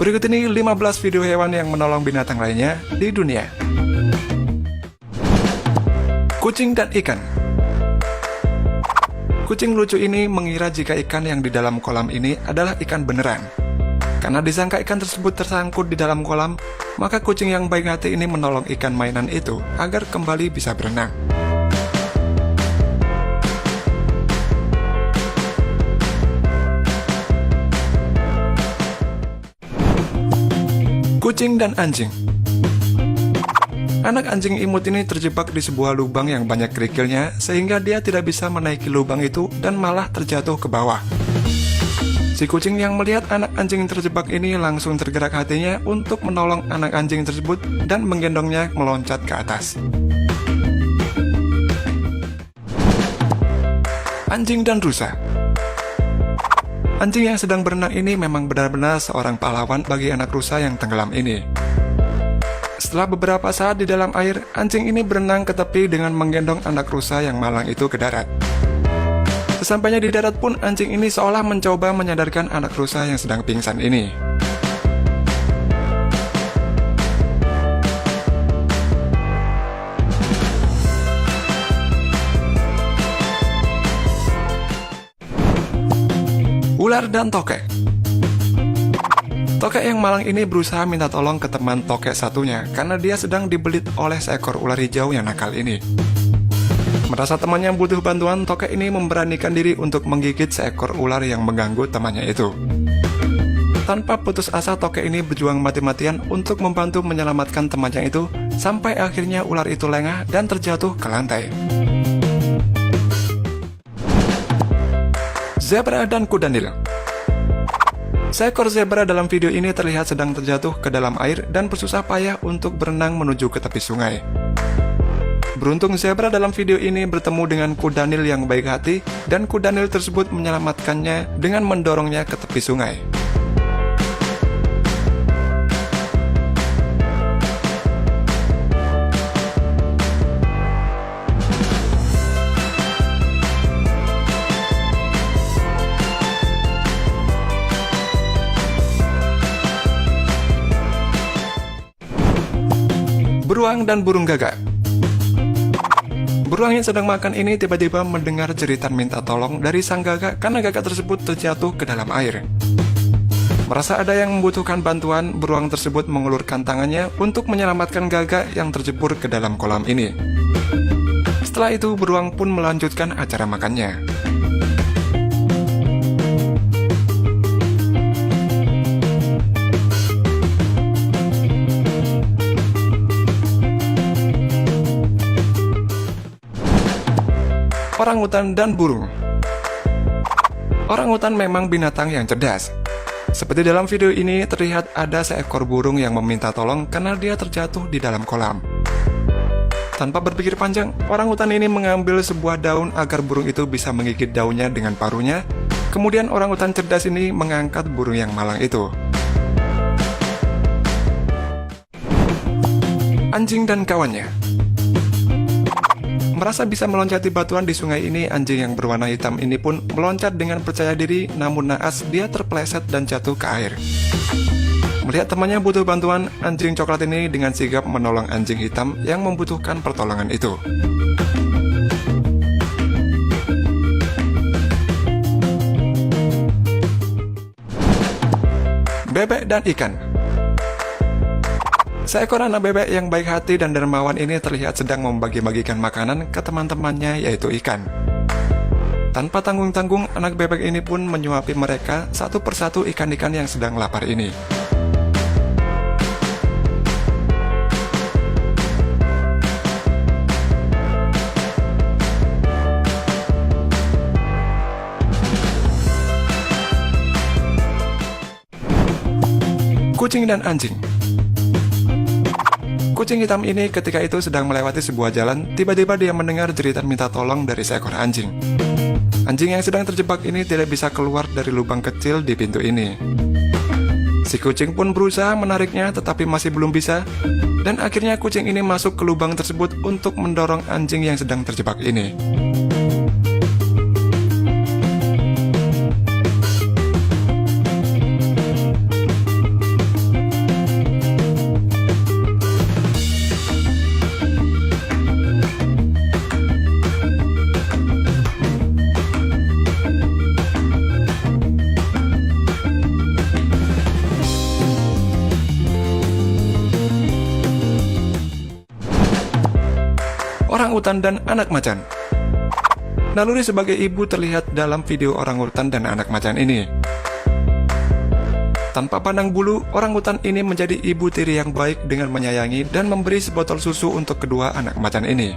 Berikut ini 15 video hewan yang menolong binatang lainnya di dunia. Kucing dan ikan. Kucing lucu ini mengira jika ikan yang di dalam kolam ini adalah ikan beneran. Karena disangka ikan tersebut tersangkut di dalam kolam, maka kucing yang baik hati ini menolong ikan mainan itu agar kembali bisa berenang. Kucing dan anjing. Anak anjing imut ini terjebak di sebuah lubang yang banyak kerikilnya sehingga dia tidak bisa menaiki lubang itu dan malah terjatuh ke bawah. Si kucing yang melihat anak anjing terjebak ini langsung tergerak hatinya untuk menolong anak anjing tersebut dan menggendongnya meloncat ke atas. Anjing dan rusa. Anjing yang sedang berenang ini memang benar-benar seorang pahlawan bagi anak rusa yang tenggelam ini. Setelah beberapa saat di dalam air, anjing ini berenang ke tepi dengan menggendong anak rusa yang malang itu ke darat. Sesampainya di darat pun, anjing ini seolah mencoba menyadarkan anak rusa yang sedang pingsan ini. Ular dan tokek. Tokek yang malang ini berusaha minta tolong ke teman tokek satunya karena dia sedang dibelit oleh seekor ular hijau yang nakal ini. Merasa temannya butuh bantuan, tokek ini memberanikan diri untuk menggigit seekor ular yang mengganggu temannya itu. Tanpa putus asa, tokek ini berjuang mati-matian untuk membantu menyelamatkan temannya itu, sampai akhirnya ular itu lengah dan terjatuh ke lantai. Zebra dan kuda Nil. Seekor zebra dalam video ini terlihat sedang terjatuh ke dalam air dan bersusah payah untuk berenang menuju ke tepi sungai. Beruntung zebra dalam video ini bertemu dengan kuda Nil yang baik hati dan kuda Nil tersebut menyelamatkannya dengan mendorongnya ke tepi sungai. Beruang dan burung gagak. Beruang yang sedang makan ini tiba-tiba mendengar jeritan minta tolong dari sang gagak karena gagak tersebut terjatuh ke dalam air. Merasa ada yang membutuhkan bantuan, beruang tersebut mengulurkan tangannya untuk menyelamatkan gagak yang terjebur ke dalam kolam ini. Setelah itu, beruang pun melanjutkan acara makannya. Orangutan dan burung. Orangutan memang binatang yang cerdas. Seperti dalam video ini, terlihat ada seekor burung yang meminta tolong karena dia terjatuh di dalam kolam. Tanpa berpikir panjang, orangutan ini mengambil sebuah daun agar burung itu bisa menggigit daunnya dengan paruhnya. Kemudian orangutan cerdas ini mengangkat burung yang malang itu. Anjing dan kawannya. Merasa bisa meloncati batuan di sungai ini, anjing yang berwarna hitam ini pun meloncat dengan percaya diri, namun naas dia terpeleset dan jatuh ke air. Melihat temannya butuh bantuan, anjing coklat ini dengan sigap menolong anjing hitam yang membutuhkan pertolongan itu. Bebek dan ikan. Seekor anak bebek yang baik hati dan dermawan ini terlihat sedang membagi-bagikan makanan ke teman-temannya, yaitu ikan. Tanpa tanggung-tanggung, anak bebek ini pun menyuapi mereka satu persatu ikan-ikan yang sedang lapar ini. Kucing dan anjing. Kucing hitam ini ketika itu sedang melewati sebuah jalan, tiba-tiba dia mendengar jeritan minta tolong dari seekor anjing. Anjing yang sedang terjebak ini tidak bisa keluar dari lubang kecil di pintu ini. Si kucing pun berusaha menariknya tetapi masih belum bisa, dan akhirnya kucing ini masuk ke lubang tersebut untuk mendorong anjing yang sedang terjebak ini. Orangutan dan anak macan. Naluri sebagai ibu terlihat dalam video orangutan dan anak macan ini. Tanpa pandang bulu, orangutan ini menjadi ibu tiri yang baik dengan menyayangi dan memberi sebotol susu untuk kedua anak macan ini.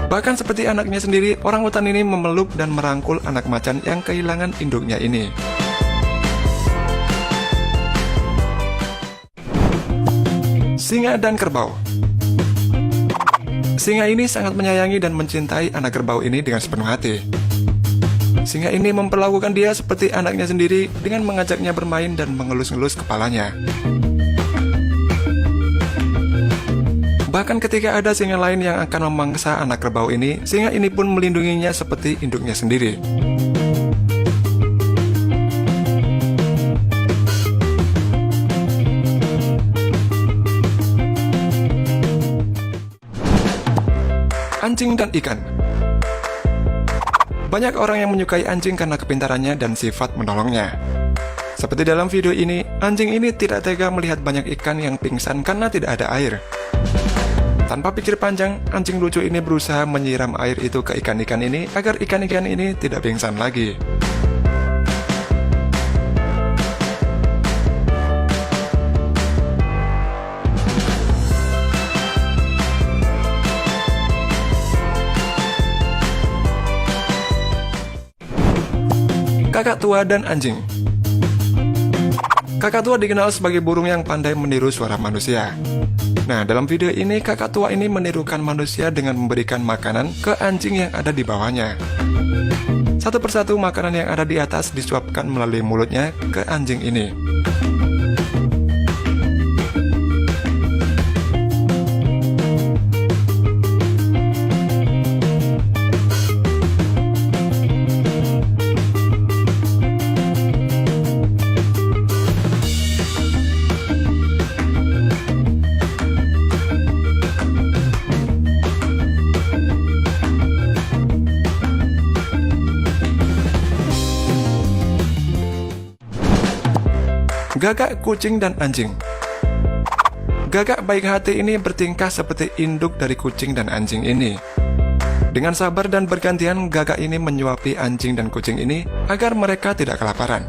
Bahkan seperti anaknya sendiri, orangutan ini memeluk dan merangkul anak macan yang kehilangan induknya ini. Singa dan kerbau. Singa ini sangat menyayangi dan mencintai anak kerbau ini dengan sepenuh hati. Singa ini memperlakukan dia seperti anaknya sendiri dengan mengajaknya bermain dan mengelus-ngelus kepalanya. Bahkan ketika ada singa lain yang akan memangsa anak kerbau ini, singa ini pun melindunginya seperti induknya sendiri. Anjing dan ikan. Banyak orang yang menyukai anjing karena kepintarannya dan sifat menolongnya. Seperti dalam video ini, anjing ini tidak tega melihat banyak ikan yang pingsan karena tidak ada air. Tanpa pikir panjang, anjing lucu ini berusaha menyiram air itu ke ikan-ikan ini agar ikan-ikan ini tidak pingsan lagi. Kakak tua dan anjing. Kakak tua dikenal sebagai burung yang pandai meniru suara manusia. Nah, dalam video ini kakak tua ini menirukan manusia dengan memberikan makanan ke anjing yang ada di bawahnya. Satu persatu makanan yang ada di atas disuapkan melalui mulutnya ke anjing ini. Gagak, kucing, dan anjing. Gagak baik hati ini bertingkah seperti induk dari kucing dan anjing ini. Dengan sabar dan bergantian, gagak ini menyuapi anjing dan kucing ini agar mereka tidak kelaparan.